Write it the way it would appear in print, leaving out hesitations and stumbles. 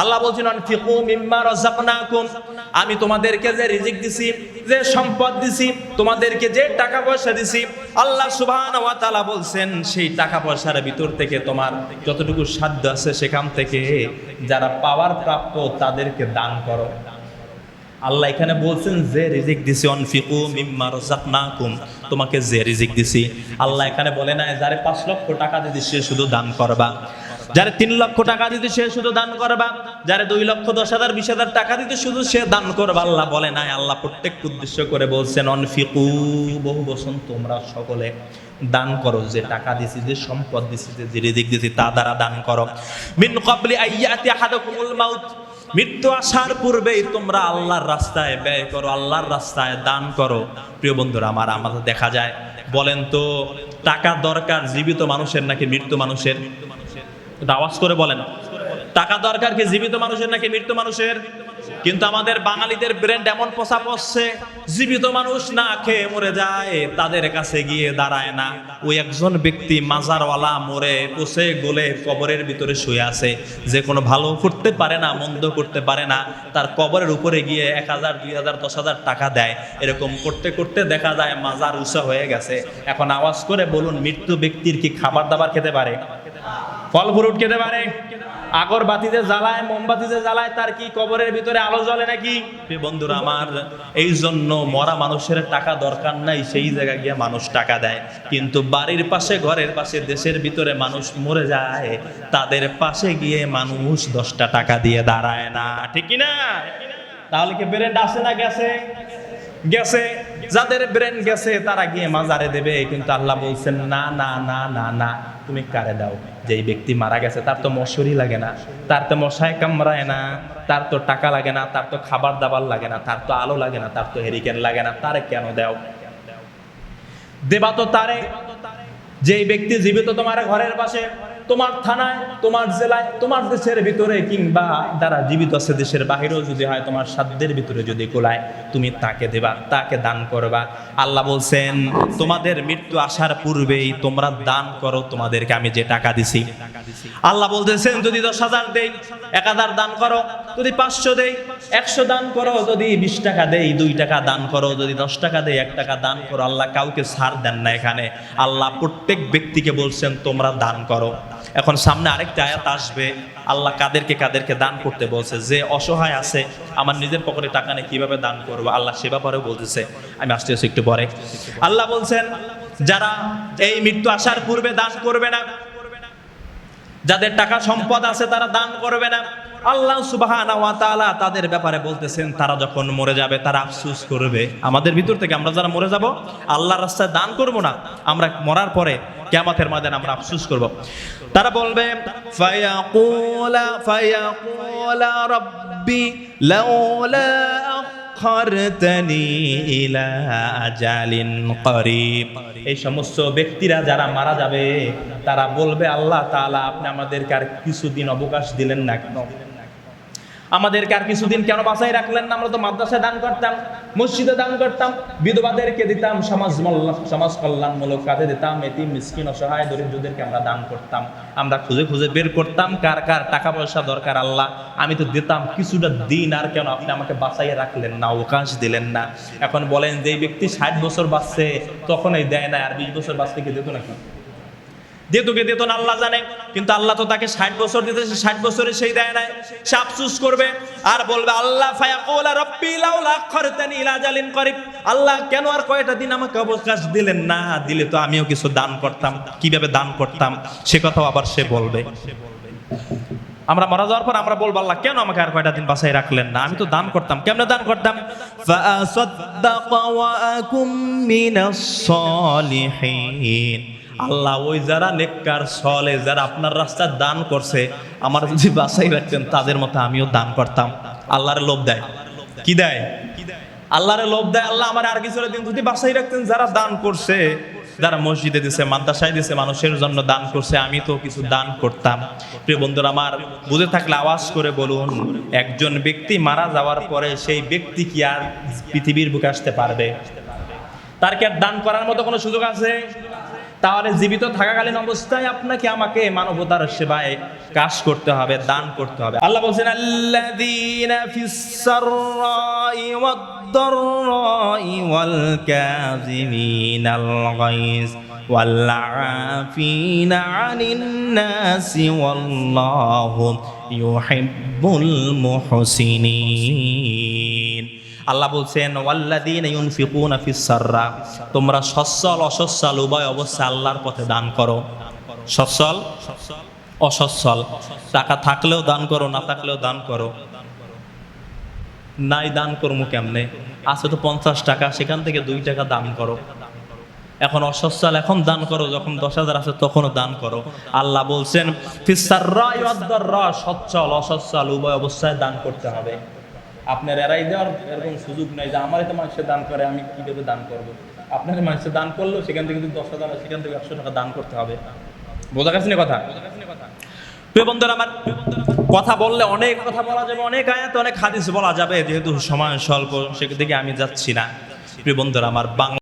আল্লাহ বলছেন আনফিকু মিম্মা রাযাকনাকুম, আমি তোমাদেরকে যে রিজিক দিছি, যে সম্পদ দিছি, তোমাদেরকে যে টাকা পয়সা দিছি, আল্লাহ সুবহানাহু ওয়া তাআলা বলছেন সেই টাকা পয়সার ভিতর থেকে তোমার যতটুকু সাধ্য আছে সেখান থেকে যারা পাওয়ার প্রাপ্য তাদেরকে দান করো। আল্লাহ এখানে বলছেন যে রিজিক দিছি, আনফিকু মিম্মা রাযাকনাকুম, তোমাকে যে রিজিক দিছি। আল্লাহ এখানে বলে না যারে 5 লক্ষ টাকা দিছি সে শুধু দান করবা, যারে 3 লক্ষ টাকা দিতে সে শুধু দান করবা, যারে 2 লক্ষ 10,000 20,000 টাকা দিতে শুধু সে দান করবা। আল্লাহ বলে নাই, আল্লাহ প্রত্যেককে উদ্দেশ্য করে বলছেন আনফিকু, বহু বচন, তোমরা সকলে দান করো, যে টাকা দিছি, যে সম্পদ দিছি, যে রিজিক দিছি তা দ্বারা দান করো। মিন ক্বাবলি আইয়াতি আহাদাকুমুল মাউত, মৃত্যু আসার পূর্বেই তোমরা আল্লাহর রাস্তায় ব্যয় করো, আল্লাহর রাস্তায় দান করো। প্রিয় বন্ধুরা আমার, আমাদের দেখা যায়, বলেন তো টাকা দরকার জীবিত মানুষের নাকি মৃত্যু মানুষের? আওয়াজ করে বলেন, টাকা দরকার কি জীবিত মানুষের নাকি মৃত্যু মানুষের? কিন্তু আমাদের বাঙালিদের ব্রেন এমন পোষা পড়ছে, জীবিত মানুষ না খেয়ে মরে যায় তাদের কাছে গিয়ে দাঁড়ায় না। ওই একজন ব্যক্তি মাজারওয়ালা মরে পচে গলে কবরের ভিতরে শুয়ে আছে, যে কোনো ভালো করতে পারে না, মন্দ করতে পারে না, তার কবরের উপরে গিয়ে 1,000 2,000 10,000 টাকা দেয়। এরকম করতে করতে দেখা যায় মাজার উঁচা হয়ে গেছে। এখন আওয়াজ করে বলুন, মৃত্যু ব্যক্তির কি খাবার দাবার খেতে পারে? ফল ফ্রুট খেতে পারে? আগরবাতিতে জ্বালায়, মোমবাতিতে জ্বালায়, তার কি কবরের ভিতরে আলো জ্বলে নাকি? বন্ধুরা আমার, এই জন্য মরা মানুষের টাকা দরকার নাই, সেই জায়গায় গিয়ে মানুষ টাকা দেয়। কিন্তু বাড়ির পাশে, ঘরের পাশে, দেশের ভিতরে মানুষ মরে যায়, তাদের পাশে গিয়ে মানুষ 10টা টাকা দিয়ে দাঁড়ায় না, ঠিক কি না? তাহলে কি ব্রেন আসে না গেছে? গেছে। যাদের ব্রেন গেছে তারা গিয়ে মাজারে দেবে। কিন্তু আল্লাহ বলছেন না না না না না, তুমি কারে দাও? যেই ব্যক্তি মারা গেছে তার তো মশারি লাগে না, তার তো মশায় কামড়ায় না, তার তো টাকা লাগে না, তার তো খাবার দাবার লাগে না, তার তো আলো লাগে না, তার তো হেরিকেন লাগে না, তারে কেন দাও? দেবা তো তারে যেই ব্যক্তি জীবিত তোমার ঘরের পাশে, তোমার থানায়, তোমার জেলায়, তোমার দেশের ভিতরে, কিংবা যারা জীবিত আছে দেশের বাহিরেও যদি হয়, তোমার সাধ্যের ভিতরে যদি কোলায়, তুমি তাকে দেবা, তাকে দান করবা। আল্লাহ বলছেন তোমাদের মৃত্যু আসার পূর্বেই তোমরা দান করো, তোমাদেরকে আমি যে টাকা দিছি। আল্লাহ বলতেছেন যদি 10,000 দেই 1,000 দান করো, যদি 500 দেই 100 দান করো, যদি 20 টাকা দেই 2 টাকা দান করো, যদি 10 টাকা দেই 1 টাকা দান করো। আল্লাহ কাউকে ছাড় দেন না এখানে, আল্লাহ প্রত্যেক ব্যক্তিকে বলছেন তোমরা দান করো। এখন সামনে আরেকটা আয়াত আসবে, আল্লাহ কাদেরকে কাদেরকে দান করতে বলছে। যে অসহায় আছে, আমার নিজের পকেটে টাকা নেই, কিভাবে দান করবো, আল্লাহ সে ব্যাপারেও বলতেছে। আমি আসতে আসছি একটু পরে। আল্লাহ বলছেন যারা এই মৃত্যু আসার পূর্বে দান করবে না, যাদের টাকা সম্পদ আছে তারা দান করবে না, আল্লাহ সুবহানাহু ওয়া তাআলা তাদের ব্যাপারে বলতেছেন তারা যখন মরে যাবে তারা আফসোস করবে। আমাদের ভিতর থেকে আমরা যারা মরে যাব, আল্লাহর রাস্তায় দান করব না, আমরা মরার পরে কিয়ামতের ময়দানে আমরা আফসোস করব। তারা বলবে ফায়াকুলা রাব্বি লাউলা আখরতানি ইলা আজালিন করিব। এই সমস্ত ব্যক্তিরা যারা মারা যাবে তারা বলবে আল্লাহ তাআলা আপনি আমাদেরকে আর কিছুদিন অবকাশ দিলেন না কেন? আমাদেরকে আর কিছুদিন কেন বাঁচাই রাখলেন না? আমরা তো মাদ্রাসায় দান করতাম, মসজিদে দান করতাম, বিধবাদেরকে দিতাম, সমাজ কল্যাণমূলক কাজে দিতাম, এতিম মিসকিন অসহায় দরিদ্রদেরকে আমরা দান করতাম। আমরা খুঁজে খুঁজে বের করতাম কার কার টাকা পয়সা দরকার। আল্লাহ আমি তো দিতাম কিছুটা দিন, আর কেন আপনি আমাকে বাঁচাইয়া রাখলেন না, অবকাশ দিলেন না? এখন বলেন যে ব্যক্তি 60 বছর বাঁচছে তখনই দেয় না, আর 20 বছর বাঁচতে কি দিত নাকি? দিত না, আল্লাহ জানে। কিন্তু আল্লাহ তো তাকে 60 বছর দিতেছে, 60 বছরে সেই দেয় নাই, সে আফসোস করবে আর বলবে আল্লাহ ফায়াকুলা রাব্বি লাউলা আখরতানি ইলা আজালিন করিব, আল্লাহ কেন আর কয়টা দিন আমাকে অবকাশ দিলেন না? দিলে তো আমিও কিছু দান করতাম, কিভাবে দান করতাম সে কথাও আবার সে বলবে। আমরা মারা যাওয়ার পর আমরা বলবো আল্লাহ কেন আমাকে আর কয়টা দিন বাঁচাই রাখলেন না, আমি তো দান করতাম। কেমনে দান করতাম? ফাআসাদদাকা ওয়া আকুম মিনাস সালিহিন। আল্লাহ ওই যারা নেককার সলে, যারা আপনার রাস্তায় দান করছে, আমার যদি বাঁচাই রাখতেন তাদের মতো আমিও দান করতাম। আল্লাহরে লোভ দেয়, কি দেয়? আল্লাহরে লোভ দেয়। আল্লাহ আমার আর কিছু দিন যদি বাঁচাই রাখতেন, যারা দান করছে, যারা মসজিদে দিছে, মাদ্রাসায় দিছে, মানুষের জন্য দান করছে, আমি তো কিছু দান করতাম। প্রিয় বন্ধুরা আমার, বুঝে থাকলে আওয়াজ করে বলুন, একজন ব্যক্তি মারা যাওয়ার পরে সেই ব্যক্তি কি আর পৃথিবীর বুকে আসতে পারবে? তার কি আর দান করার মতো কোনো সুযোগ আছে? তাহলে জীবিত থাকাকালীন অবস্থায় আপনাকে আমাকে মানবতার সেবায় কাজ করতে হবে, দান করতে হবে। আল্লাহ বলছেন আল্লাযীনা ফিস সাররাই ওয়াদ দাররাই ওয়াল কাযিমিনাল গায়জ ওয়াল আফিনা আনিন নাসি ওয়াল্লাহু ইউহিব্বুল মুহসিনিন। আল্লাহ বলছেন ওয়াল্লাযীনা ইউনফিকুনা ফিস সাররা, তোমরা সচ্ছল অসচ্ছল উভয় অবস্থায় আল্লাহর পথে দান করো। সচ্ছল অসচ্ছল, টাকা থাকলেও দান করো, না থাকলেও দান করো। নাই দান করবো কেমনে? আছে তো 50 টাকা, সেখান থেকে 2 টাকা দান করো। এখন অসচ্ছল, এখন দান করো, যখন 10,000 আছে তখনও দান করো। আল্লাহ বলছেন ফিস সাররাই ওয়াদ দাররা, সচ্ছল অসচ্ছল উভয় অবস্থায় দান করতে হবে। আপনার এরাই দেওয়ার এরকম সুযোগ নাই যে আমার এত মানুষের দান করে, আমি কিভাবে দান করব। আপনার মানুষের দান করলেও সেখান থেকে যদি 10,000, সেখান থেকে 100 টাকা দান করতে হবে। বোঝা গেছে না কথা? প্রিয় বন্ধুরা আমার, কথা বললে অনেক কথা বলা যাবে, অনেক আয়াত অনেক হাদিস বলা যাবে, যেহেতু সময় স্বল্প সেদিকে আমি যাচ্ছি না। প্রিয় বন্ধুরা আমার, বাংলা